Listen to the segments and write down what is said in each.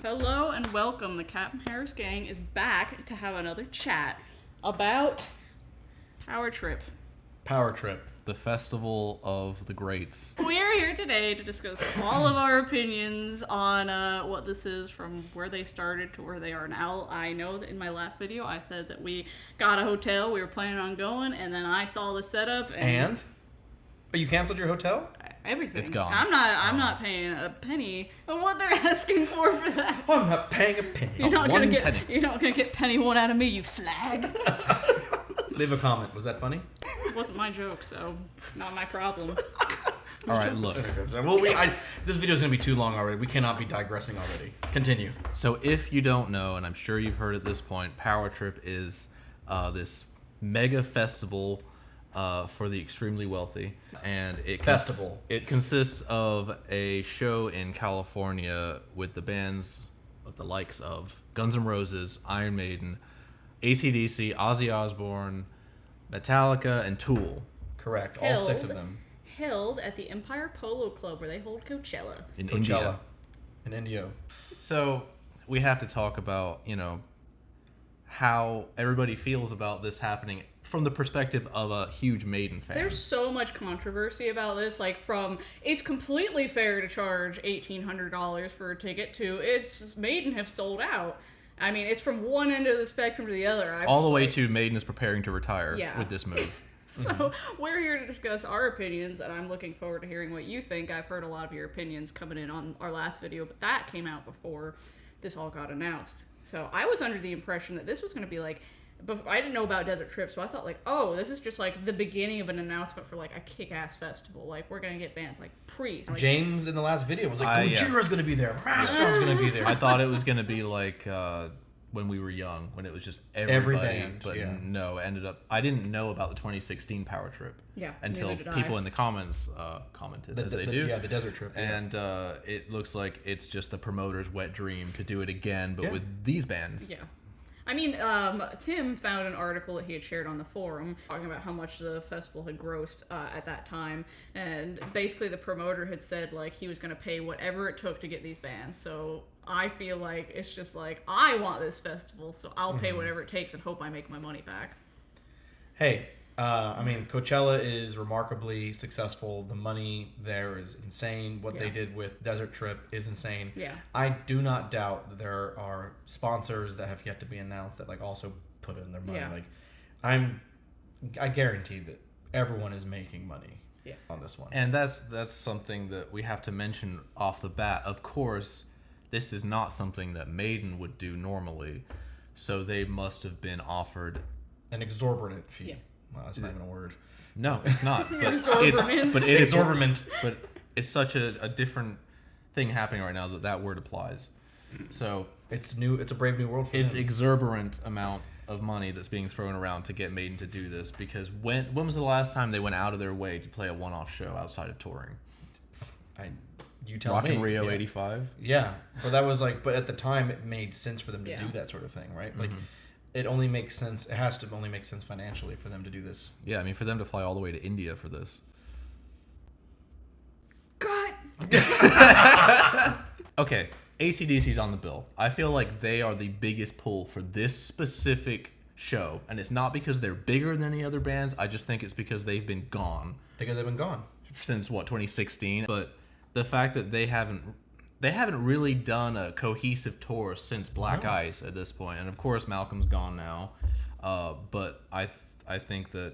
Hello and welcome. The Captain Harris gang is back to have another chat about Power Trip. Power Trip. The Festival of the Greats. We're here today to discuss all of our opinions on what this is, from where they started to where they are now. I know that in my last video I said that we got a hotel, we were planning on going, and then I saw the setup And? Oh, you canceled your hotel? everything. It's gone. I'm not paying a penny of what they're asking for that. Oh, I'm not paying a penny. You're not gonna penny. get penny one out of me, you slag. Leave a comment. Was that funny? It wasn't my joke, so not my problem. All right, look. Well, this video is going to be too long already. We cannot be digressing already. Continue. So if you don't know, and I'm sure you've heard at this point, Power Trip is this mega festival for the extremely wealthy, and it consists of a show in California with the bands of the likes of Guns N' Roses, Iron Maiden, AC/DC, Ozzy Osbourne, Metallica, and Tool. Correct. All six of them. Held at the Empire Polo Club, where they hold Coachella. In Coachella. India. In India. So we have to talk about, how everybody feels about this happening from the perspective of a huge Maiden fan. There's so much controversy about this, like from it's completely fair to charge $1,800 for a ticket to it's Maiden have sold out. I mean, it's from one end of the spectrum to the other. All the way to Maiden is preparing to retire Yeah. with this move. So we're here to discuss our opinions, and I'm looking forward to hearing what you think. I've heard a lot of your opinions coming in on our last video, but that came out before this all got announced. So I was under the impression that this was going to be like, but I didn't know about Desert Trip, so I thought like, oh, this is just like the beginning of an announcement for like a kick-ass festival. Like, we're going to get bands like Priest. Like, James in the last video was like, Gojira's going to be there. Mastodon's going to be there. I thought it was going to be like when we were young, when it was just everybody. Every band, but yeah. no, it ended up... I didn't know about the 2016 Power Trip. Yeah, until neither did people I. in the comments commented, as they do. Yeah, the Desert Trip. Yeah. And it looks like it's just the promoter's wet dream to do it again, but Yeah. with these bands. Yeah. I mean, Tim found an article that he had shared on the forum talking about how much the festival had grossed at that time, and basically the promoter had said like he was going to pay whatever it took to get these bands. So I feel like it's just like, I want this festival, so I'll pay whatever it takes and hope I make my money back. Hey, I mean, Coachella is remarkably successful. The money there is insane. What they did with Desert Trip is insane. Yeah. I do not doubt that there are sponsors that have yet to be announced that like also put in their money. Yeah. Like, I guarantee that everyone is making money on this one. And that's something that we have to mention off the bat. Of course, this is not something that Maiden would do normally, so they must have been offered An exorbitant fee. Yeah. Wow, that's not even a word. No, it's not. Exorbitant. But it is Exorbitant. But it's such a different thing happening right now that word applies. So It's new. It's a brave new world for it's them. exorbitant amount of money that's being thrown around to get Maiden to do this, because when was the last time they went out of their way to play a one-off show outside of touring? You tell Rock me. in Rio yeah. 85? Yeah, but that was like. But at the time, it made sense for them to Yeah. do that sort of thing, right? Like, it only makes sense. It has to only make sense financially for them to do this. Yeah, I mean, for them to fly all the way to India for this. God. Okay, AC/DC's on the bill. I feel like they are the biggest pull for this specific show, and it's not because they're bigger than any other bands. I just think it's because they've been gone Because they've been gone. since 2016. But the fact that they haven't really done a cohesive tour since Black Ice at this point, and of course Malcolm's gone now. But I think that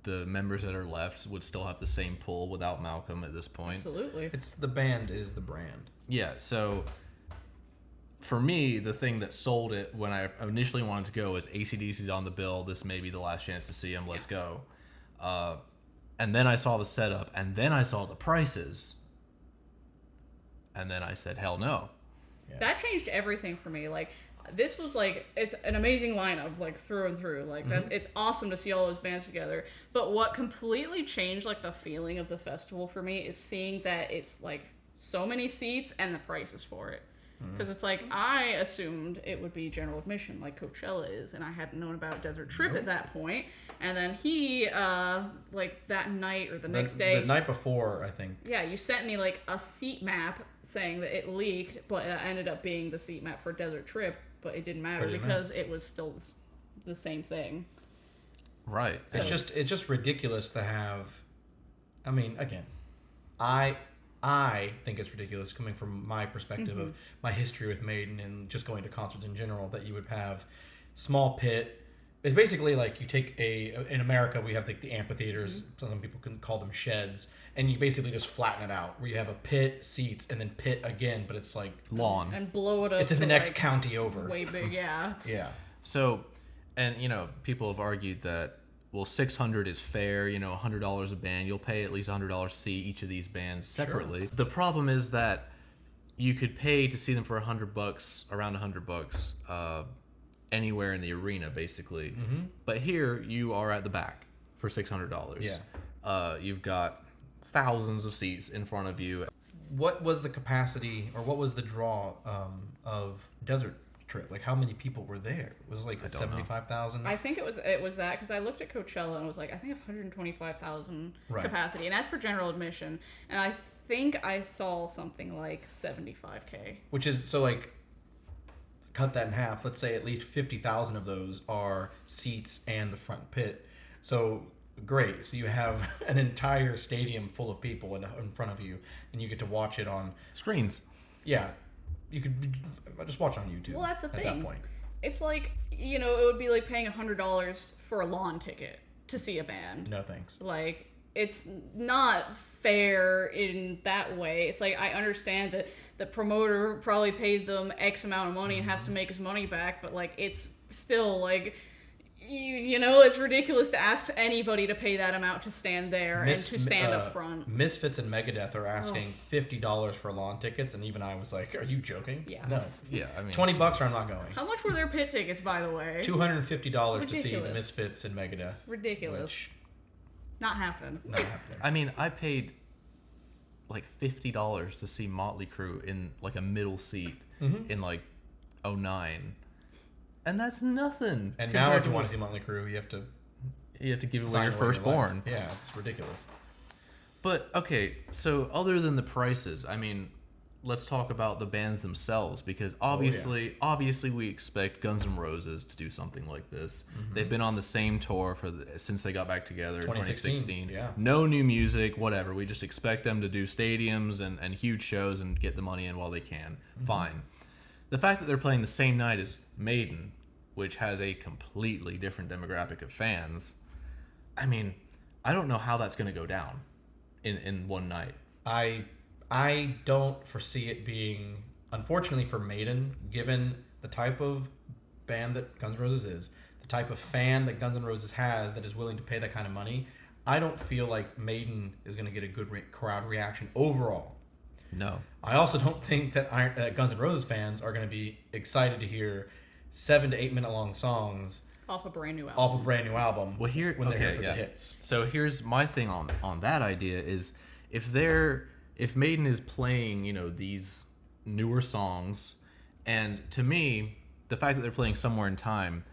the members that are left would still have the same pull without Malcolm at this point. Absolutely. It's the band is the brand. Yeah, so for me, the thing that sold it when I initially wanted to go is AC/DC's on the bill. This may be the last chance to see him. Let's go. And then I saw the setup, and then I saw the prices. And then I said, hell no. Yeah. That changed everything for me. Like, this was like, it's an amazing lineup, like through and through. Like, it's awesome to see all those bands together. But what completely changed like the feeling of the festival for me is seeing that it's like so many seats and the prices for it. Because it's like, I assumed it would be general admission like Coachella is, and I hadn't known about Desert Trip at that point. And then he, like that night or the next day... The night before, I think. Yeah, you sent me like a seat map saying that it leaked, but it ended up being the seat map for Desert Trip, but it didn't matter because it was still the same thing. Right. So, It's just ridiculous to have. I mean, again, I think it's ridiculous coming from my perspective of my history with Maiden and just going to concerts in general that you would have small pit. It's basically like you take in America we have like the amphitheaters, some people can call them sheds, and you basically just flatten it out where you have a pit, seats, and then pit again, but it's like lawn and blow it up. It's in the next county over. Way big, yeah. Yeah. So, and people have argued that, well, $600 is fair, $100 a band. You'll pay at least $100 to see each of these bands separately. Sure. The problem is that you could pay to see them for $100, around $100, anywhere in the arena, basically. Mm-hmm. But here you are at the back for $600. Yeah. You've got thousands of seats in front of you. What was the capacity, or what was the draw of Desert Trip? Like, how many people were there? Was it like 75,000? I think it was that, because I looked at Coachella and it was like, I think 125,000 capacity, and that's for general admission, and I think I saw something like 75K, which is, so like, cut that in half, let's say at least 50,000 of those are seats and the front pit. So great, so you have an entire stadium full of people in front of you, and you get to watch it on screens. Yeah, you could just watch on YouTube. Well, that's the thing. At that point, it's like, it would be like paying $100 for a lawn ticket to see a band. No thanks. Like, it's not fair in that way. It's like, I understand that the promoter probably paid them X amount of money and has to make his money back, but like, it's still like, it's ridiculous to ask anybody to pay that amount to stand there and to stand up front. Misfits and Megadeth are asking $50 for lawn tickets, and even I was like, "Are you joking?" Yeah. No. Yeah, I mean, $20 or I'm not going. How much were their pit tickets, by the way? $250 to see Misfits and Megadeth. Ridiculous. Not happening. Not happening. I mean, I paid like $50 to see Motley Crue in like a middle seat in like 2009. And that's nothing. And now if you want to see Motley Crue, you have to give away your firstborn. Yeah, it's ridiculous. But okay, so other than the prices, I mean, let's talk about the bands themselves, because obviously we expect Guns N' Roses to do something like this. Mm-hmm. They've been on the same tour since they got back together in 2016. Yeah. No new music, whatever. We just expect them to do stadiums and huge shows and get the money in while they can. Mm-hmm. Fine. The fact that they're playing the same night as Maiden, which has a completely different demographic of fans, I mean, I don't know how that's going to go down in one night. I don't foresee it being, unfortunately for Maiden, given the type of band that Guns N' Roses is, the type of fan that Guns N' Roses has that is willing to pay that kind of money, I don't feel like Maiden is going to get a good crowd reaction overall. No. I also don't think that Guns N' Roses fans are going to be excited to hear 7 to 8 minute long songs off a brand new album. Well, they're here for the hits. So here's my thing on that idea is if Maiden is playing, these newer songs, and to me, the fact that they're playing Somewhere in Time,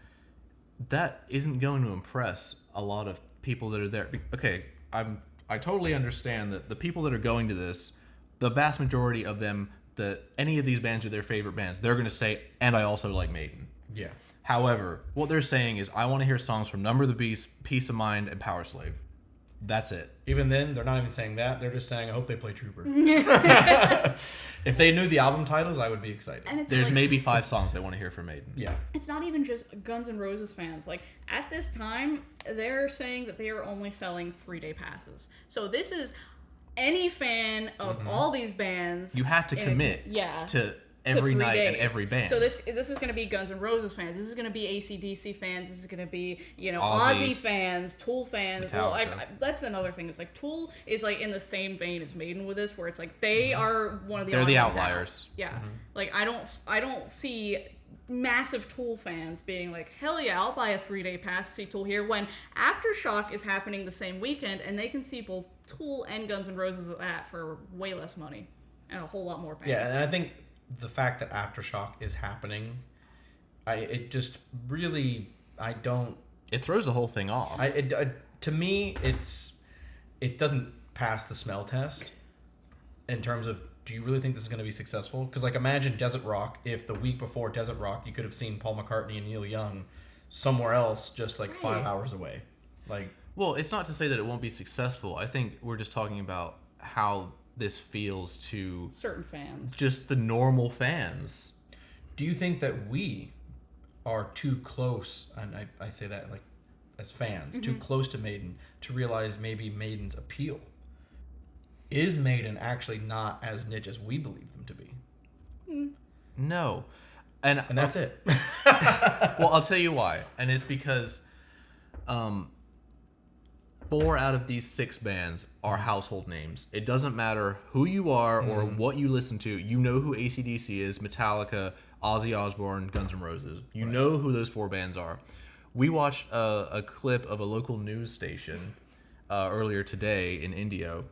that isn't going to impress a lot of people that are there. Okay, I totally understand that the people that are going to this, the vast majority of them, that any of these bands are their favorite bands, they're going to say, and I also like Maiden. Yeah. However, what they're saying is, I want to hear songs from Number of the Beast, Peace of Mind, and Power Slave. That's it. Even then, they're not even saying that. They're just saying, I hope they play Trooper. If they knew the album titles, I would be excited. And there's maybe 5 songs they want to hear from Maiden. Yeah. It's not even just Guns N' Roses fans. Like, at this time, they're saying that they are only selling 3-day passes. So this is any fan of all these bands. You have to commit to every night days. And every band. So this is going to be Guns N' Roses fans. This is going to be AC/DC fans. This is going to be, Ozzy fans, Tool fans. Well, that's another thing. It's like Tool is like in the same vein as Maiden with this, where it's like they are one of the outliers. Yeah. Mm-hmm. Like I don't see massive Tool fans being like, hell yeah, I'll buy a 3-day pass to see Tool here, when Aftershock is happening the same weekend and they can see both Tool and Guns N' Roses at that for way less money and a whole lot more bands. Yeah, and I think the fact that Aftershock is happening, it just really, it throws the whole thing off. To me, it doesn't pass the smell test in terms of do you really think this is going to be successful? Because, like, imagine Desert Rock. If the week before Desert Rock, you could have seen Paul McCartney and Neil Young somewhere else, just like 5 hours away. Like, well, it's not to say that it won't be successful. I think we're just talking about how this feels to certain fans, just the normal fans. do you think that we are too close? And I say that like as fans, too close to Maiden to realize maybe Maiden's appeal. Is Maiden actually not as niche as we believe them to be? No. And that's it. Well, I'll tell you why. And it's because 4 out of these 6 bands are household names. It doesn't matter who you are or what you listen to. You know who AC/DC is, Metallica, Ozzy Osbourne, Guns N' Roses. You know who those 4 bands are. We watched a clip of a local news station earlier today in Indio,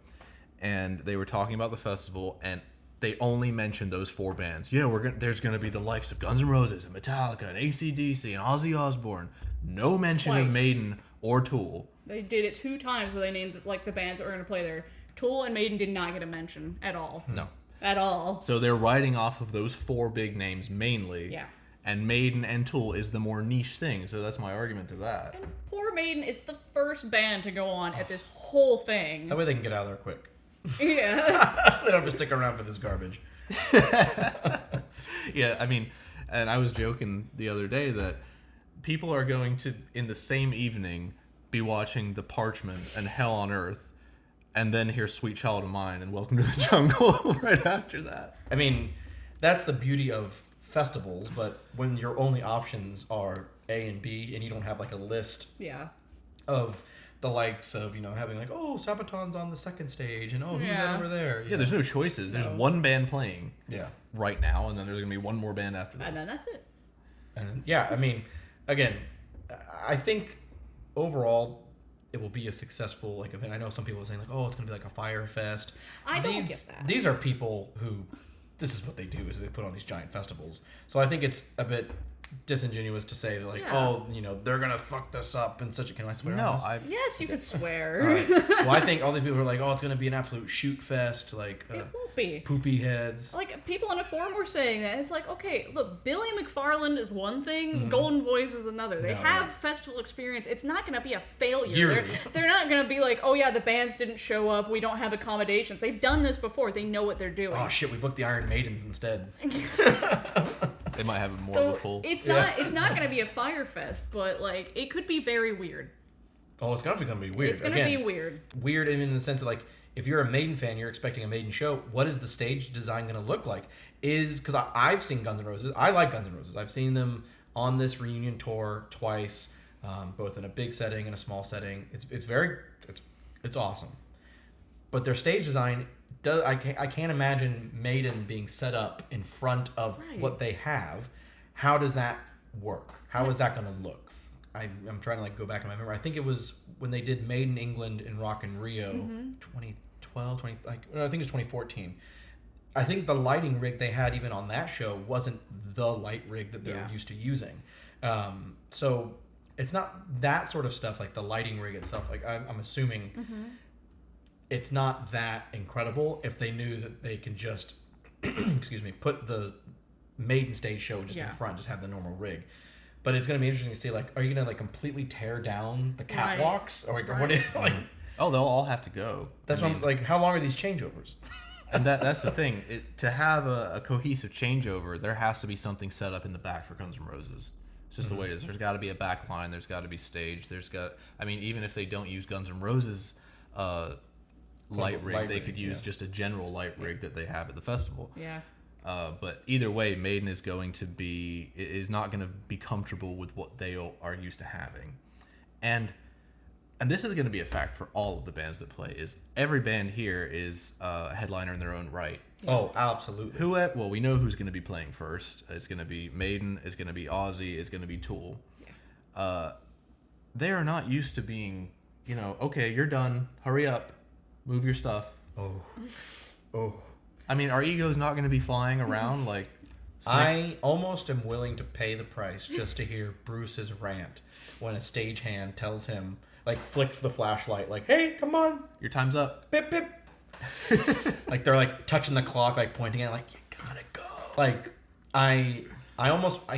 and they were talking about the festival, and they only mentioned those 4 bands. Yeah, there's going to be the likes of Guns N' Roses and Metallica and AC/DC and Ozzy Osbourne. No mention of Maiden or Tool. They did it 2 times where they named like the bands that were going to play there. Tool and Maiden did not get a mention at all. No. At all. So they're riding off of those 4 big names mainly. Yeah. And Maiden and Tool is the more niche thing. So that's my argument to that. And poor Maiden is the first band to go on at this whole thing. That way they can get out of there quick. Yeah. They don't have to stick around for this garbage. Yeah, I mean, and I was joking the other day that people are going to, in the same evening, be watching The Parchment and Hell on Earth, and then hear Sweet Child of Mine and Welcome to the Jungle right after that. I mean, that's the beauty of festivals, but when your only options are A and B, and you don't have like a list of the likes of, having like, oh, Sabaton's on the second stage, and oh, who's that over there? Yeah, there's no choices. There's one band playing right now, and then there's going to be one more band after this. And then that's it. And I mean, again, I think overall it will be a successful like event. I know some people are saying like, oh, it's going to be like a fire fest. I don't get that. These are people who, this is what they do, is they put on these giant festivals. So I think it's a bit disingenuous to say that like, oh, they're gonna fuck this up in such a. Can I swear? No, on this? Yes, you could swear. All right. Well, I think all these people are like, oh, it's gonna be an absolute shoot fest, like it won't be. Poopy heads. Like people on a forum were saying that it's like, okay, look, Billy McFarland is one thing, Golden Voice is another. They have festival experience. It's not gonna be a failure. They're not gonna be like, oh yeah, the bands didn't show up. We don't have accommodations. They've done this before. They know what they're doing. Oh shit, we booked the Iron Maidens instead. They might have more so of a pull. It's not going to be a fire fest, but like it could be very weird. Oh, it's going to be weird. It's going to be weird. Weird in the sense of like, if you're a Maiden fan, you're expecting a Maiden show. What is the stage design going to look like? Because I've seen Guns N' Roses. I like Guns N' Roses. I've seen them on this reunion tour twice, both in a big setting and a small setting. It's awesome. But their stage design. I can't imagine Maiden being set up in front of what they have. How does that work? How is that going to look? I'm trying to like go back in my memory. I think it was when they did Maiden England in Rock in Rio, 2012, I think it was 2014. I think the lighting rig they had even on that show wasn't the light rig that they're used to using. So it's not that sort of stuff like the lighting rig itself. Like I'm assuming. It's not that incredible if they knew that they can just, put the Maiden stage show just in front, just have the normal rig. But it's going to be interesting to see, like, are you going to, like, completely tear down the catwalks? Or what is, like... Oh, they'll all have to go. That's what I'm like, how long are these changeovers? And that's the thing. To have a cohesive changeover, there has to be something set up in the back for Guns N' Roses. It's just the way it is. There's got to be a back line. There's got to be stage. Even if they don't use Guns N' Roses... light rig, they could use just a general light rig that they have at the festival. Yeah. But either way, Maiden is not going to be comfortable with what they are used to having, and this is going to be a fact for all of the bands that play. Is every band here is a headliner in their own right? Oh, absolutely. Well, we know who's going to be playing first. It's going to be Maiden. It's going to be Ozzy. It's going to be Tool. Yeah. They are not used to being, okay, you're done. Hurry up. Move your stuff. Oh. I mean, our ego's not going to be flying around like... I almost am willing to pay the price just to hear Bruce's rant when a stagehand tells him, like, flicks the flashlight, like, hey, come on. Your time's up. Bip, bip. Like they're like touching the clock, like pointing at it, like you gotta go. Like I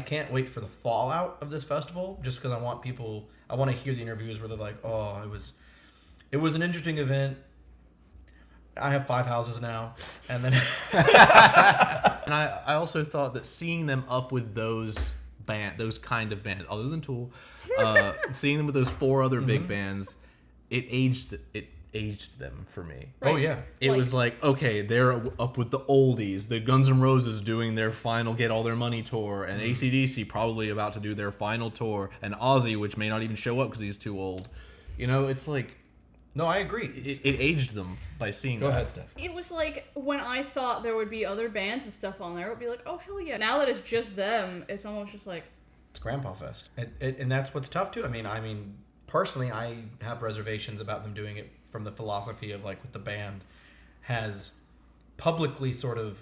can't wait for the fallout of this festival, just because I want to hear the interviews where they're like, oh, it was an interesting event. I have 5 houses now, and then And I also thought that seeing them up with those kind of bands, other than Tool, seeing them with those 4 other big bands, it aged them for me. Right. Oh yeah, It was like, okay, they're up with the oldies, the Guns N' Roses doing their final Get All Their Money tour, and AC/DC probably about to do their final tour, and Ozzy, which may not even show up because he's too old. You know, it's like... No, I agree. It aged them by seeing that. Go ahead, Steph. It was like when I thought there would be other bands and stuff on there, it would be like, oh, hell yeah. Now that it's just them, it's almost just like... It's Grandpa Fest. And that's what's tough, too. I mean, personally, I have reservations about them doing it from the philosophy of, like, what the band has publicly sort of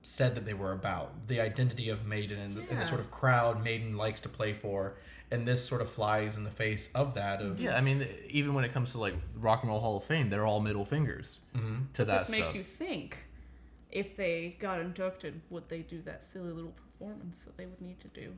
said that they were about. The identity of Maiden and the sort of crowd Maiden likes to play for. And this sort of flies in the face of that. Yeah, I mean, even when it comes to, like, Rock and Roll Hall of Fame, they're all middle fingers to that stuff. This makes you think, if they got inducted, would they do that silly little performance that they would need to do?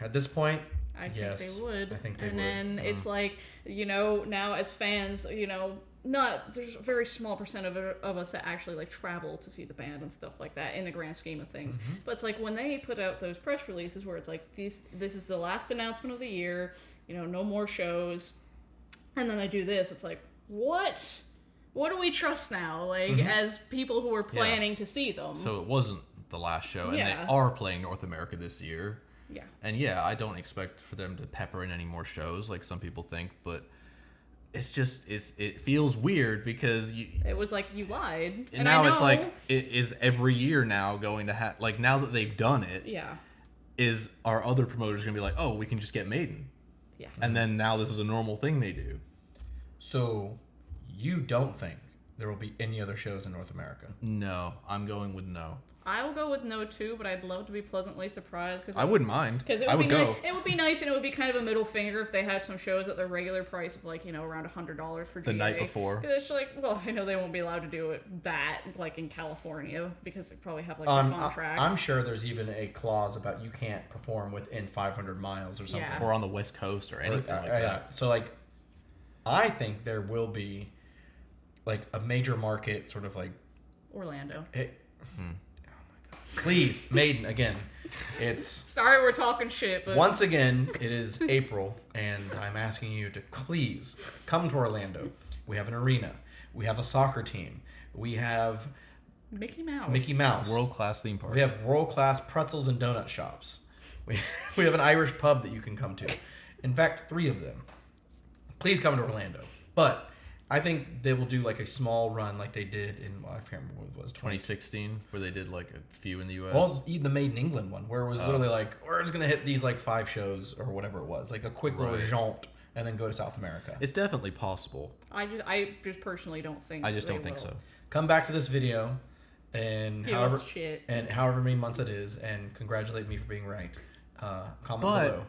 At this point, I yes, think they would. I think they and would. then it's like, you know, now as fans, you know, there's a very small percent of us that actually like travel to see the band and stuff like that in the grand scheme of things. But it's like when they put out those press releases where it's like this is the last announcement of the year, you know, no more shows, and then they do this, it's like, what do we trust now, like as people who are planning to see them? So it wasn't the last show, and they are playing North America this year. Yeah. And yeah, I don't expect for them to pepper in any more shows like some people think, but it's just it feels weird because it was like you lied. And now it's like it is every year now going to have, like, now that they've done it. Yeah. Is our other promoters going to be like, "Oh, we can just get Maiden." Yeah. And then now this is a normal thing they do. So you don't think there will be any other shows in North America? No, I'm going with no. I will go with no too, but I'd love to be pleasantly surprised. I wouldn't mind. Because I would go. It would be nice, and it would be kind of a middle finger if they had some shows at the regular price of, like, you know, around $100 for GA. The night before. Because it's like, well, I know they won't be allowed to do it like in California because they probably have like contracts. I'm sure there's even a clause about you can't perform within 500 miles or something. Yeah. Or on the West Coast or anything like that. So, like, I think there will be, like, a major market sort of like... Orlando. Please, Maiden, again. It's... Sorry we're talking shit, but... Once again, it is April, and I'm asking you to please come to Orlando. We have an arena. We have a soccer team. We have... Mickey Mouse. World-class theme parks. We have world-class pretzels and donut shops. We have an Irish pub that you can come to. In fact, 3 of them. Please come to Orlando. But... I think they will do like a small run like they did in, I can't remember what it was, 2016, where they did like a few in the U.S. Well, even the Made in England one, where it was literally like, we're just going to hit these like 5 shows or whatever it was, like a quick little jaunt and then go to South America. It's definitely possible. I just personally don't think I just don't think so. Come back to this video and however many months it is and congratulate me for being right. Comment below.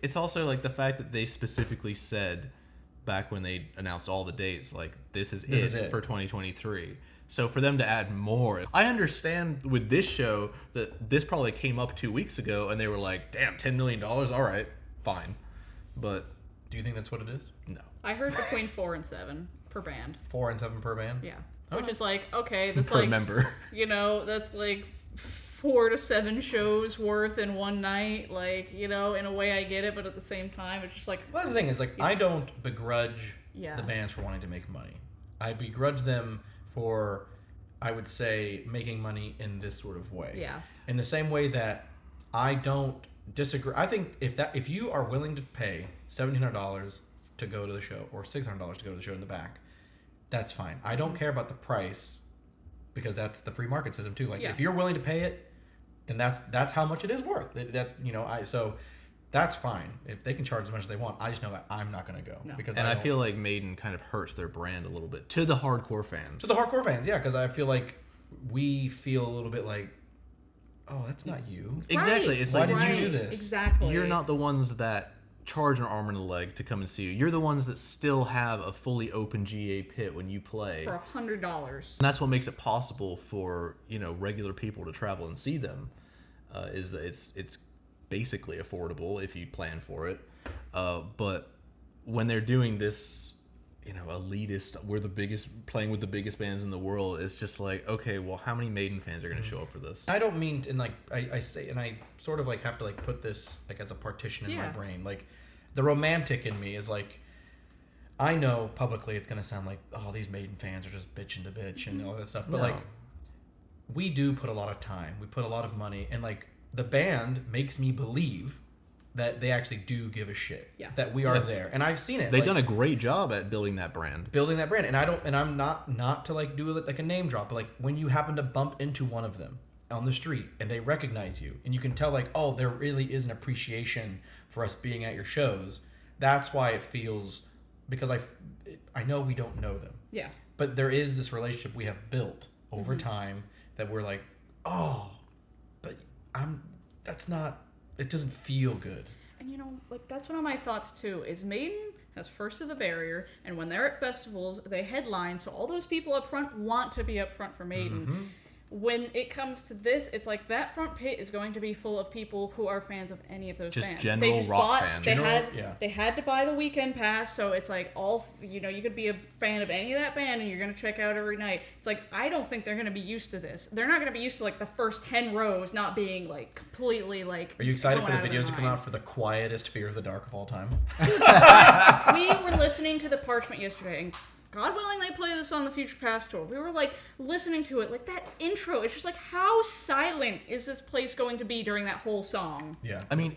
It's also like the fact that they specifically said back when they announced all the dates, like, this is it for 2023. So for them to add more, I understand with this show that this probably came up 2 weeks ago and they were like, damn, $10 million, all right, fine. But do you think that's what it is? No. I heard between 4 and 7 per band. 4 and 7 per band? Yeah. Which is like, okay, that's per like... member. You know, that's like 4 to 7 shows worth in one night. Like, you know, in a way I get it, but at the same time, it's just like... Well, that's the thing is, like, I don't begrudge the bands for wanting to make money. I begrudge them for, I would say, making money in this sort of way. Yeah. In the same way that I don't disagree. I think if you are willing to pay $1,700 to go to the show or $600 to go to the show in the back, that's fine. I don't care about the price because that's the free market system too. Like, if you're willing to pay it, then that's how much it is worth. So that's fine. If they can charge as much as they want, I just know that I'm not going to go because I feel like Maiden kind of hurts their brand a little bit to the hardcore fans. To the hardcore fans, yeah, because I feel like we feel a little bit like, oh, that's not you. Exactly. Right. It's Why like, did you do this? Exactly. You're not the ones that charge an arm and a leg to come and see you. You're the ones that still have a fully open GA pit when you play. For $100. And that's what makes it possible for, regular people to travel and see them. Is that it's basically affordable if you plan for it. But when they're doing this, elitist, we're the biggest, playing with the biggest bands in the world, it's just like, okay, well, how many Maiden fans are going to show up for this? I don't mean, and like I say, and I sort of like have to like put this like as a partition in my brain. Like the romantic in me is like, I know publicly it's going to sound like, oh, these Maiden fans are just bitching to bitch and all that stuff. But like, we do put a lot of time, we put a lot of money, and like the band makes me believe that they actually do give a shit. Yeah. That we are there. And I've seen it. They've done a great job at building that brand. And I'm not to like do like a name drop, but like when you happen to bump into one of them on the street and they recognize you and you can tell like, oh, there really is an appreciation for us being at your shows. That's why it feels, because I know we don't know them. Yeah. But there is this relationship we have built over time that we're like, oh, but that's not, it doesn't feel good. And like that's one of my thoughts too, is Maiden has first of the barrier, and when they're at festivals, they headline, so all those people up front want to be up front for Maiden. Mm-hmm. When it comes to this, it's like that front pit is going to be full of people who are fans of any of those Just bands. general they just rock bought, fans. They had to buy the weekend pass, so it's like you could be a fan of any of that band and you're going to check out every night. It's like, I don't think they're going to be used to this. They're not going to be used to like the first 10 rows not being like completely like. Are you excited for the videos to come out for the quietest Fear of the Dark of all time? We were listening to the Parchment yesterday, and God willing, they play this on the Future Past tour. We were like listening to it, like that intro. It's just like, how silent is this place going to be during that whole song? Yeah. I mean,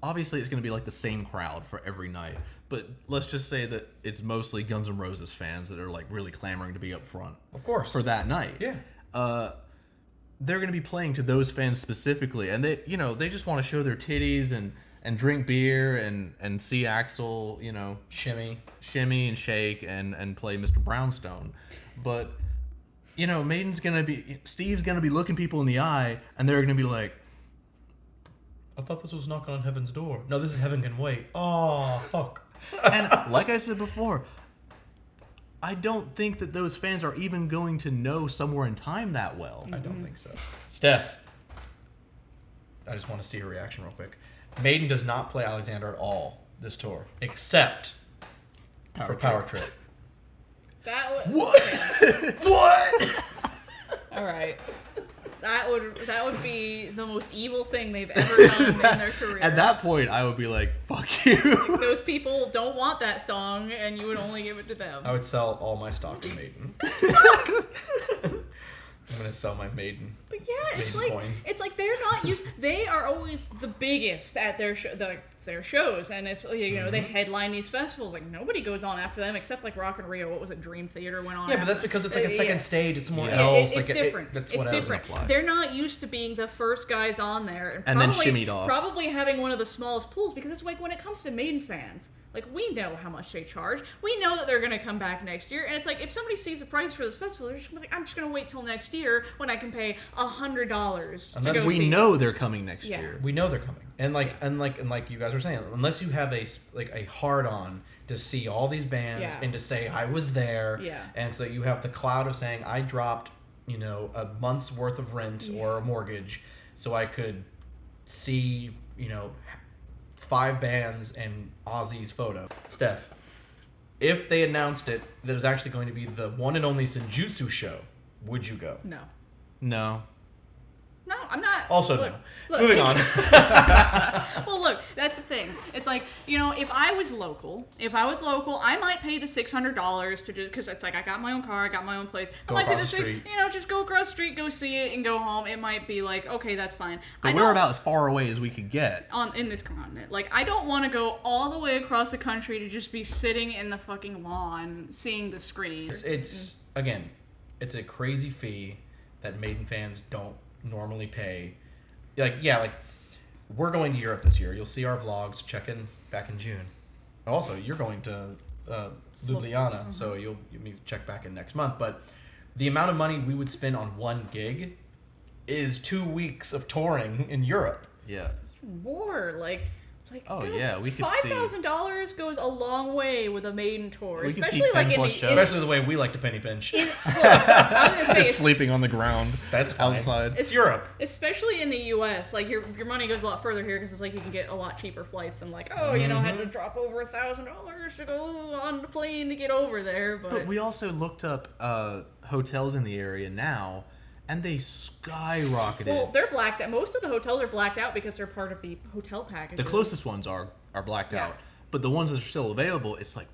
obviously it's going to be like the same crowd for every night, but let's just say that it's mostly Guns N' Roses fans that are like really clamoring to be up front. Of course. For that night. Yeah. They're going to be playing to those fans specifically, and they just want to show their titties and drink beer and see Axl, shimmy and shake and play Mr. Brownstone. But, Maiden's going to be, Steve's going to be looking people in the eye, and they're going to be like, I thought this was knocking on heaven's door. No, this is Heaven Can Wait. Oh, fuck. And like I said before, I don't think that those fans are even going to know Somewhere in Time that well. I don't think so. Steph, I just want to see her reaction real quick. Maiden does not play Alexander at all this tour, except for Power Trip. That would... What? What? All right. That would be the most evil thing they've ever done in their career. At that point, I would be like, fuck you. Like, those people don't want that song, and you would only give it to them. I would sell all my stock in Maiden. I'm gonna sell my Maiden. But yeah, Maiden it's like they're not used. They are always the biggest at their their shows, and it's they headline these festivals. Like nobody goes on after them except like Rock and Rio. What was it? Dream Theater went on. Yeah, but that's because it's like a second stage. It's somewhere else. It's different. That's it's what different. They're not used to being the first guys on there, and then shimmied off. Probably having one of the smallest pools, because it's like when it comes to Maiden fans, like we know how much they charge. We know that they're going to come back next year, and it's like if somebody sees a price for this festival, they're just gonna be like, I'm just going to wait till next year when I can pay $100 to go we see know them. they're coming next year. We know they're coming, and like you guys were saying, unless you have a hard on to see all these bands and to say I was there, and so you have the cloud of saying I dropped a month's worth of rent or a mortgage so I could see 5 bands and Ozzy's photo. Steph, if they announced it that it was actually going to be the one and only Senjutsu show, would you go? No. No. No, I'm not. Also, look, no. Moving on. Well, look, that's the thing. It's like, if I was local, I might pay the $600 to just, because it's like I got my own car, I got my own place. Go I might pay across the street. just go across the street, go see it, and go home. It might be like, okay, that's fine. But we're about as far away as we could get. In this continent. Like, I don't want to go all the way across the country to just be sitting in the fucking lawn seeing the screen. It's again, it's a crazy fee that Maiden fans don't normally pay. Like we're going to Europe this year. You'll see our vlogs. Check in back in June. Also, you're going to Ljubljana, so you'll check back in next month. But the amount of money we would spend on one gig is 2 weeks of touring in Europe. Yeah. More like Like, Oh, yeah, we could see... $5,000 goes a long way with a Maiden tour. We could especially see 10 like plus shows. Especially the way we like to penny pinch. I was gonna say, Just sleeping on the ground. That's fine. Outside. It's Europe. Especially in the U.S., like your money goes a lot further here because it's like you can get a lot cheaper flights than like, oh, you know, I had to drop over $1,000 to go on the plane to get over there. But we also looked up hotels in the area now, and they skyrocketed. Well, they're blacked out. Most of the hotels are blacked out because they're part of the hotel package. The closest ones are blacked out, but the ones that are still available, it's like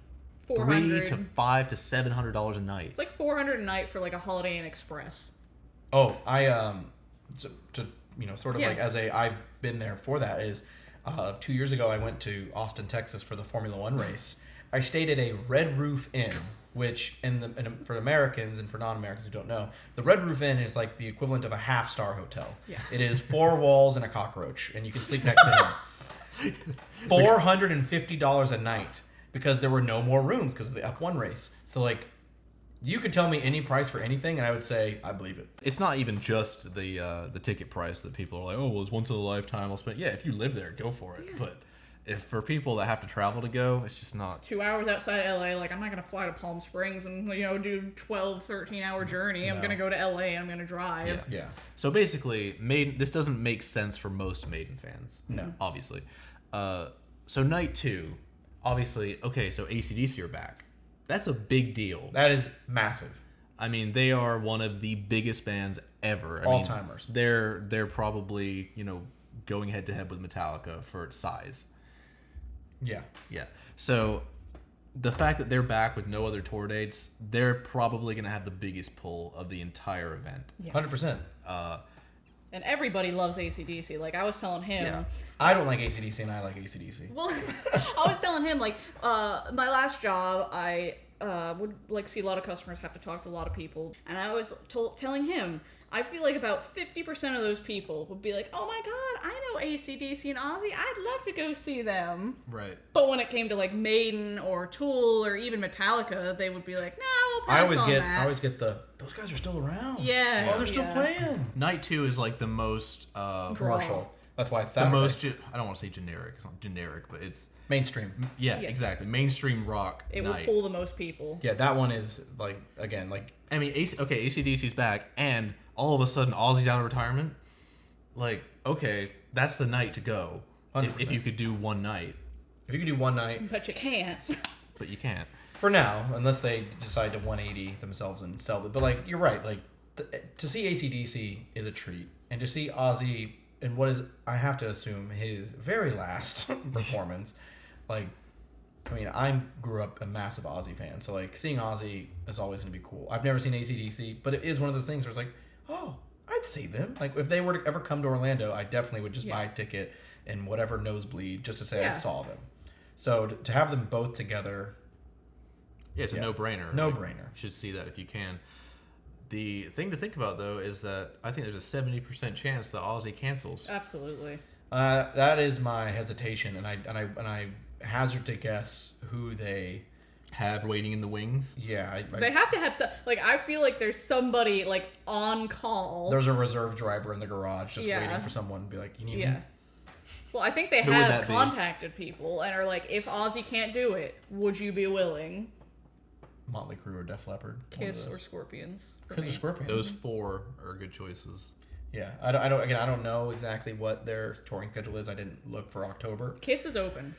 $300 to $500 to $700 a night. It's like $400 a night for like a Holiday Inn Express. Oh, to you know, sort of like as I've been there for that is 2 years ago I went to Austin, Texas for the Formula One race. I stayed at a Red Roof Inn, which for Americans and for non-Americans who don't know, the Red Roof Inn is like the equivalent of a half-star hotel. Yeah. It is 4 walls and a cockroach, and you can sleep next to him. $450 a night because there were no more rooms because of the F1 race. So like, you could tell me any price for anything, and I would say I believe it. It's not even just the ticket price that people are like, oh, well, it's once in a lifetime. I'll spend. Yeah, if you live there, go for it. Yeah. But if for people that have to travel to go, it's just not. It's 2 hours outside LA. Like, I'm not going to fly to Palm Springs and, you know, do 12, 13-hour journey. I'm going to go to LA and I'm going to drive. Yeah. So basically, Maiden, this doesn't make sense for most Maiden fans. No. Obviously. So night 2, obviously, okay, so AC/DC are back. That's a big deal. That is massive. I mean, they are one of the biggest bands ever. All-timers. They're probably, you know, going head-to-head with Metallica for its size. Yeah. Yeah. So the fact that they're back with no other tour dates, they're probably going to have the biggest pull of the entire event. Yeah. 100%. And everybody loves AC/DC. Like, I was telling him... Yeah. I don't like AC/DC, and I like AC/DC. Well, I was telling him, like, my last job, I would, like, see a lot of customers, have to talk to a lot of people. And I was telling him, I feel like about 50% of those people would be like, oh my god, I know AC/DC and Ozzy. I'd love to go see them. Right. But when it came to, like, Maiden or Tool or even Metallica, they would be like, no, I'll pass on that. I always get those guys are still around. Yeah. Oh, they're still playing. Night 2 is, like, the most... commercial. That's why it's the Saturday. most... I don't want to say generic. It's not generic, but it's... Mainstream. Yeah, exactly. Mainstream rock It night. will pull the most people. Yeah, that one is, like, again, like... I mean, AC/DC's back, and all of a sudden, Ozzy's out of retirement. Like, okay, that's the night to go. If you could do one night. If you could do one night... But you can't. But you can't. For now, unless they decide to 180 themselves and sell it. But, like, you're right. Like, to see AC/DC is a treat. And to see Ozzy in what is, I have to assume, his very last performance... Like, I mean, I grew up a massive Ozzy fan, so, like, seeing Ozzy is always going to be cool. I've never seen AC/DC, but it is one of those things where it's like, oh, I'd see them. Like, if they were to ever come to Orlando, I definitely would just buy a ticket and whatever nosebleed just to say I saw them. So, to have them both together... Yeah, it's a no-brainer. No-brainer. You should see that if you can. The thing to think about, though, is that I think there's a 70% chance that Ozzy cancels. Absolutely. That is my hesitation, and I hazard to guess who they have waiting in the wings. Yeah, they have to have some. Like, I feel like there's somebody like on call. There's a reserve driver in the garage just waiting for someone to be like, "You need me." Well, I think they have contacted people and are like, if Ozzy can't do it, would you be willing? Motley Crue or Def Leppard, Kiss or Scorpions. Kiss or Scorpions. Those 4 are good choices. Yeah, I don't know exactly what their touring schedule is. I didn't look for October. Kiss is open.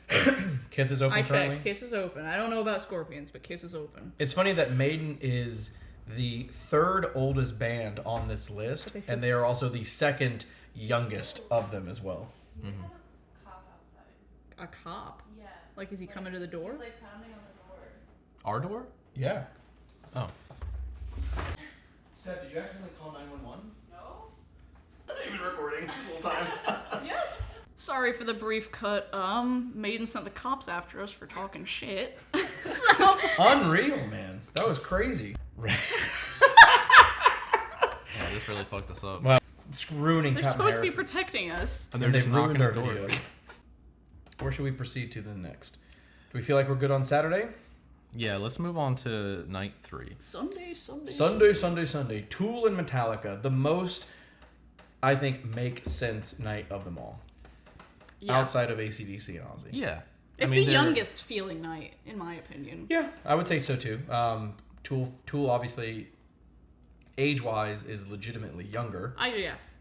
Kiss is open currently? I checked. Kiss is open. I don't know about Scorpions, but Kiss is open. It's funny that Maiden is the 3rd oldest band on this list, and they are also the 2nd youngest of them as well. He's got a cop outside. A cop? Yeah. Like, is he coming to the door? He's like pounding on the door. Our door? Yeah. Oh. Steph, did you accidentally call 911? No? I'm not even recording this whole time. Yes. Sorry for the brief cut. Maiden sent the cops after us for talking shit. So Unreal, man. That was crazy. Yeah, this really fucked us up. Well, it's ruining they're Captain supposed Harris. to be protecting us. And they're They just knocking ruined our our doors. videos. Where should we proceed to the next? Do we feel like we're good on Saturday? Yeah, let's move on to night 3. Sunday. Sunday. Tool and Metallica. The most, I think, make sense night of them all. outside of AC/DC and Ozzy. Yeah. It's the youngest feeling night, in my opinion. Yeah, I would say so too. Tool obviously, age-wise, is legitimately younger.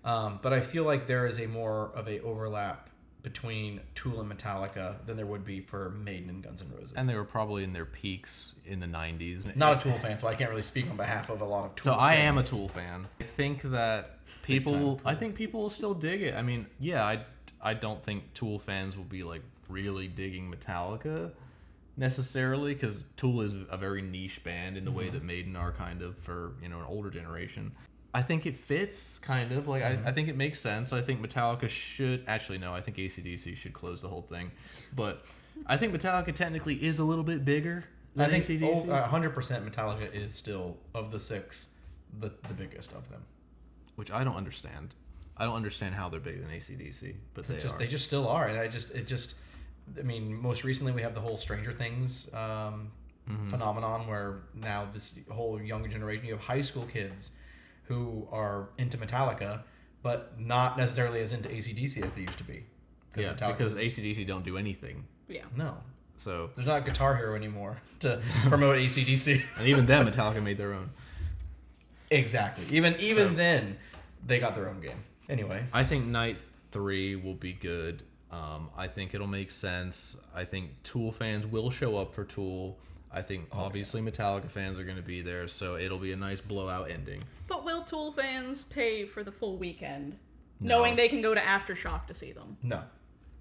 But I feel like there is a more of a overlap between Tool and Metallica than there would be for Maiden and Guns N' Roses. And they were probably in their peaks in the 90s. Not a Tool fan, so I can't really speak on behalf of a lot of Tool fans. I am a Tool fan. I think that people will still dig it. I mean, yeah, I don't think Tool fans will be like really digging Metallica necessarily, because Tool is a very niche band in the way that Maiden are kind of for, an older generation. I think it fits, kind of. Like, I think it makes sense. I think Metallica should... Actually, no, I think AC/DC should close the whole thing. But I think Metallica technically is a little bit bigger than AC/DC. 100% Metallica is still, of the six, the biggest of them. Which I don't understand. I don't understand how they're bigger than AC/DC, but they are. They just still are. And I mean, most recently we have the whole Stranger Things phenomenon, where now this whole younger generation, you have high school kids who are into Metallica, but not necessarily as into AC/DC as they used to be. Yeah, because AC/DC don't do anything. Yeah. No. So there's not a Guitar Hero anymore to promote AC/DC. And even then, Metallica made their own. Exactly. Even then, they got their own game. Anyway. I think Night 3 will be good. I think it'll make sense. I think Tool fans will show up for Tool. I think obviously Metallica fans are going to be there, so it'll be a nice blowout ending. But will Tool fans pay for the full weekend, knowing they can go to Aftershock to see them? No.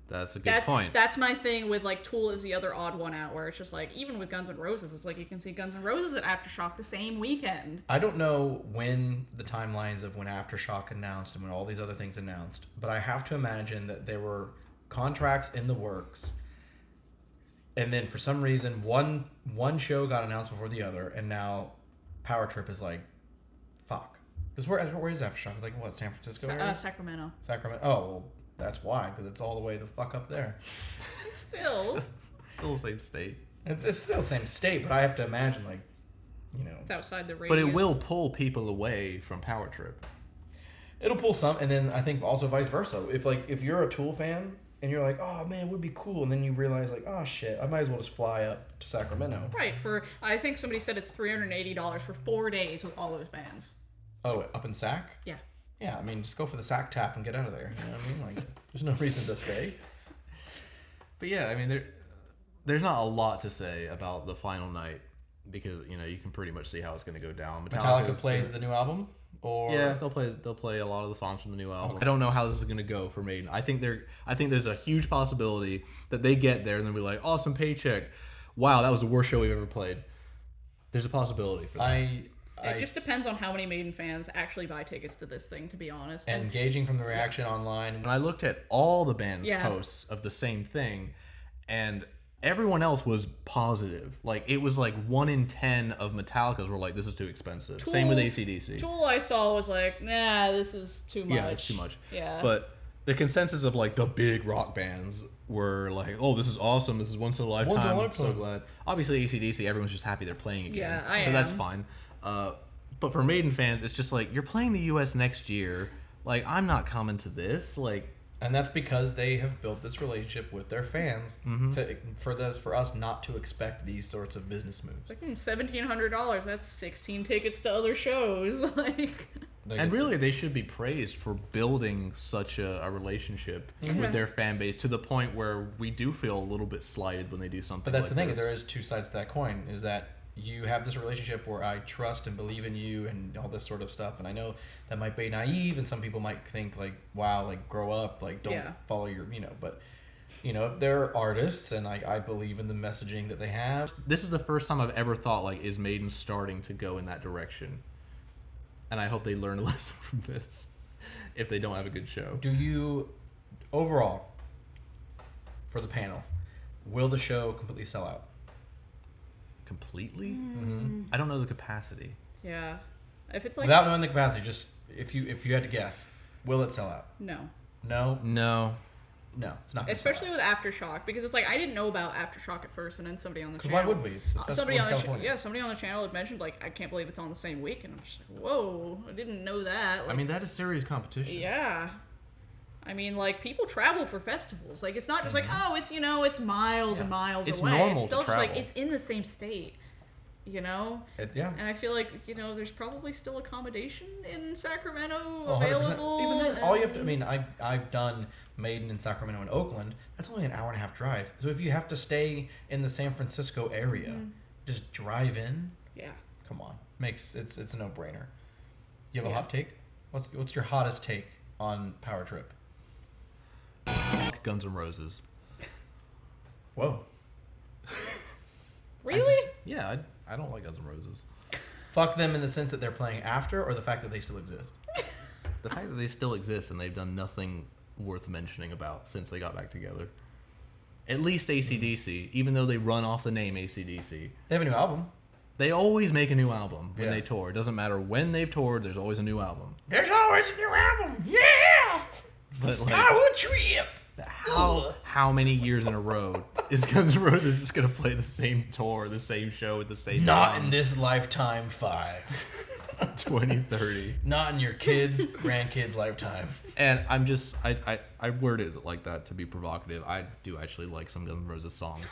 That's a good point. That's my thing with, like, Tool is the other odd one out, where it's just like, even with Guns N' Roses, it's like you can see Guns N' Roses at Aftershock the same weekend. I don't know when the timelines of when Aftershock announced and when all these other things announced, but I have to imagine that there were contracts in the works, and then for some reason one show got announced before the other, and now Power Trip is like, fuck. Because where is Aftershock? It's like, what, San Francisco area? Sacramento. Sacramento. Oh, well, that's why, because it's all the way the fuck up there. Still the same state. It's still the same state, but I have to imagine, like, it's outside the radius. But it will pull people away from Power Trip. It'll pull some, and then I think also vice versa. If you're a Tool fan and you're like, oh man, it would be cool, and then you realize, like, oh shit, I might as well just fly up to Sacramento. Right, I think somebody said it's $380 for 4 days with all those bands. Oh, up in Sac? Yeah. Yeah, I mean, just go for the Sac tap and get out of there. You know what I mean? Like, there's no reason to stay. But yeah, I mean, there's not a lot to say about the final night, because you can pretty much see how it's going to go down. Metallica plays the new album, or yeah, they'll play a lot of the songs from the new album. Okay. I don't know how this is going to go for Maiden. I think there's a huge possibility that they get there and they'll be like, awesome paycheck. Wow, that was the worst show we've ever played. There's a possibility for that. It just depends on how many Maiden fans actually buy tickets to this thing, to be honest. And gauging from the reaction online. And I looked at all the band's posts of the same thing, and everyone else was positive. Like, it was like 1 in 10 of Metallica's were like, this is too expensive. Same with AC/DC. Tool I saw was like, nah, this is too much. Yeah, it's too much. Yeah. But the consensus of, like, the big rock bands were like, oh, this is awesome. This is once in a lifetime. I'm so glad. Obviously, AC/DC, everyone's just happy they're playing again. Yeah, so that's fine. But for Maiden fans, it's just like, you're playing the U.S. next year. Like, I'm not coming to this. Like, and that's because they have built this relationship with their fans for us not to expect these sorts of business moves. Like, $1,700. That's 16 tickets to other shows. And really, they should be praised for building such a relationship with their fan base, to the point where we do feel a little bit slighted when they do something. But that's like the thing, this. is there is two sides to that coin. Is that you have this relationship where I trust and believe in you and all this sort of stuff, and I know that might be naive, and some people might think, like, wow, like, grow up, like, don't follow your, but they're artists, and I believe in the messaging that they have. This is the first time I've ever thought, like, is Maiden starting to go in that direction? And I hope they learn a lesson from this if they don't have a good show. Do you, overall, for the panel, will the show completely sell out? Completely? I don't know the capacity. Yeah. If it's like, without knowing the capacity, just if you had to guess, will it sell out? No. No? No. No, it's not. Especially with Aftershock, because it's like, I didn't know about Aftershock at first, and then somebody on the channel. Why would we? It's a festival somebody in on California. somebody on the channel had mentioned, like, I can't believe it's on the same week, and I'm just like, whoa, I didn't know that. Like, I mean, that is serious competition. Yeah. I mean, like, people travel for festivals. Like, it's not just like, oh, it's, it's miles and miles It's away. normal It's still to just like, travel. it's in the same state, Yeah. And I feel like, there's probably still accommodation in Sacramento Oh, 100%. available. Even then, all you have to, I mean, I've done Maiden in Sacramento and Oakland. That's only an hour and a half drive. So if you have to stay in the San Francisco area, just drive in. Yeah. Come on. It's a no-brainer. You have a Yeah. hot take? What's your hottest take on Power Trip? Guns N' Roses. Whoa. Really? I don't like Guns N' Roses. Fuck them in the sense that they're playing after, or the fact that they still exist? The fact that they still exist and they've done nothing worth mentioning about since they got back together. At least AC/DC, even though they run off the name AC/DC. They have a new album. They always make a new album when Yeah. they tour. It doesn't matter when they've toured, there's always a new album. There's always a new album. Yeah! But like, Power Trip! how many years in a row is Guns N' Roses just gonna play the same tour, the same show with the same Not songs? in this lifetime 5. 2030. Not in your kids' grandkids' lifetime. And I'm just I worded it like that to be provocative. I do actually like some Guns N' Roses songs.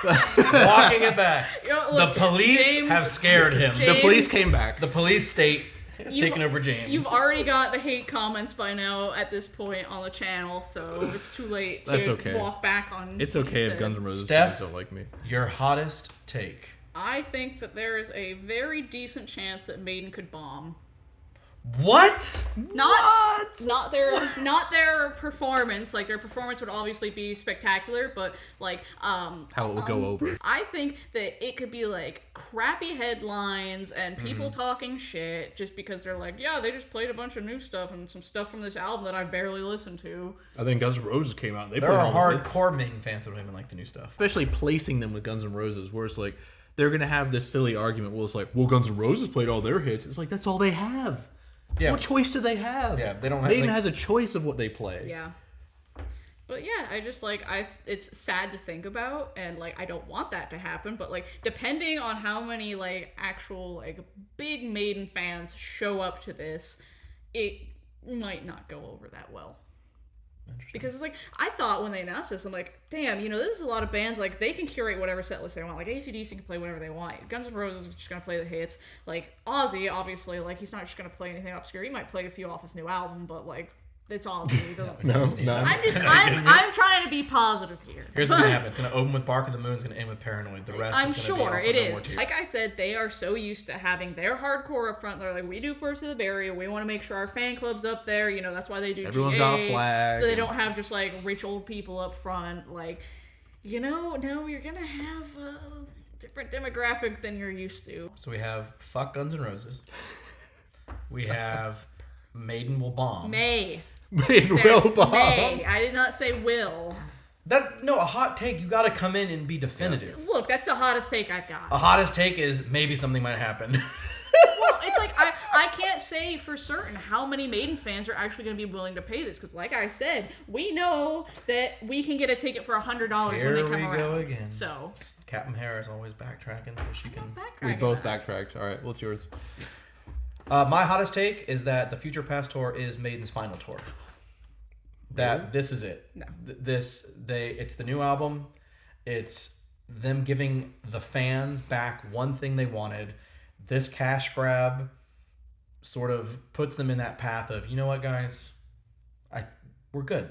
Walking it back. Look, The police James- have scared him. James- The police came back. The police state has You've- taken over James. You've already got the hate comments by now at this point on the channel, so it's too late to That's okay. walk back on. It's what you okay if said. Guns N' Roses Steph? fans don't like me. Your hottest take. I think that there is a very decent chance that Maiden could bomb. What? Not their performance. Like, their performance would obviously be spectacular, but like How it would go over. I think that it could be like crappy headlines and people talking shit just because they're like, yeah, they just played a bunch of new stuff and some stuff from this album that I barely listened to. I think Guns N' Roses came out. They There played are all the hits. hardcore Maiden fans that don't even like the new stuff. Especially placing them with Guns N' Roses, where it's like they're gonna have this silly argument. Well, it's like, well, Guns N' Roses played all their hits. It's like that's all they have. Yeah. What choice do they have? Yeah, they don't have, Maiden like- has a choice of what they play. Yeah. But yeah, I just like it's sad to think about, and like I don't want that to happen, but like depending on how many like actual like big Maiden fans show up to this, it might not go over that well. Because it's like, I thought when they announced this, I'm like, damn, this is a lot of bands, like, they can curate whatever set list they want. Like, AC/DC can play whatever they want. Guns N' Roses is just going to play the hits. Like, Ozzy, obviously, like, he's not just going to play anything obscure. He might play a few off his new album, but, like, it's Ozzy. He doesn't... No. I'm trying to be positive here. Here's what's gonna happen. It's gonna open with Bark of the Moon. It's gonna end with Paranoid. The rest I'm is gonna sure be it No is. More Tears. Like I said, they are so used to having their hardcore up front. They're like, we do First of the Barrier. We want to make sure our fan club's up there. That's why they do Everyone's GA, got a flag. so they don't have just like rich old people up front. Like, now you're gonna have a different demographic than you're used to. So we have fuck Guns N' Roses. We have Maiden will bomb. May. Maiden will bomb. May. I did not say will. A hot take. You got to come in and be definitive. Look, that's the hottest take I've got. A hottest take is maybe something might happen. Well, it's like I can't say for certain how many Maiden fans are actually going to be willing to pay this, because like I said, we know that we can get a ticket for $100 when they Here come we around. go again. So Captain Harris always backtracking so she can. We backtracking both that. backtracked. All right, what's yours? My hottest take is that the Future Past tour is Maiden's final tour. That this is it. No. It's the new album. It's them giving the fans back one thing they wanted. This cash grab sort of puts them in that path of, you know what, guys, we're good.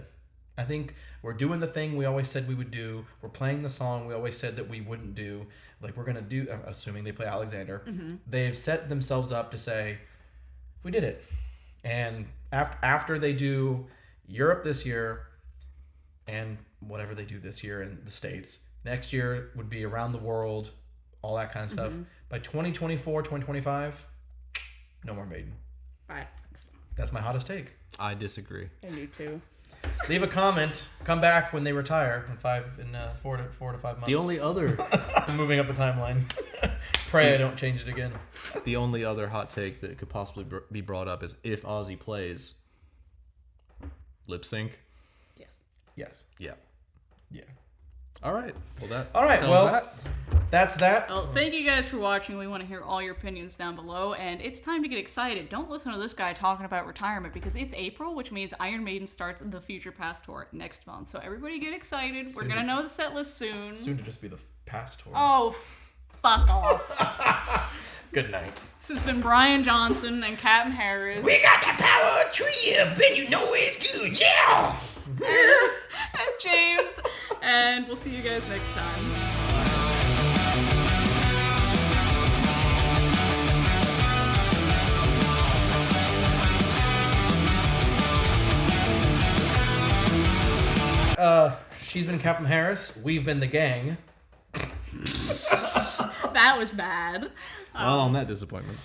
I think we're doing the thing we always said we would do. We're playing the song we always said that we wouldn't do. Like, we're gonna do. Assuming they play Alexander, they've set themselves up to say, we did it. And after they do Europe this year, and whatever they do this year in the States, next year would be around the world, all that kind of stuff. By 2024, 2025, no more Maiden. Right. That's my hottest take. I disagree. I do too. Leave a comment. Come back when they retire in 4 to 5 months. The only other I'm moving up the timeline. Pray I don't change it again. hot take that could possibly be brought up is if Ozzy plays lip sync. Yes. Yes. Yeah. Yeah. All right. Well, that. All right. sounds Well, that. that's that. Well, thank you guys for watching. We want to hear all your opinions down below, and it's time to get excited. Don't listen to this guy talking about retirement because it's April, which means Iron Maiden starts the Future Past Tour next month. So everybody get excited. We're going to know the set list soon. Soon to just be the past tour. Oh, fuck off. Good night. This has been Brian Johnson and Captain Harris. We got the power trip, and you know it's good. Yeah! And James. And we'll see you guys next time. She's been Captain Harris. We've been the gang. That was bad. Well, on that disappointment.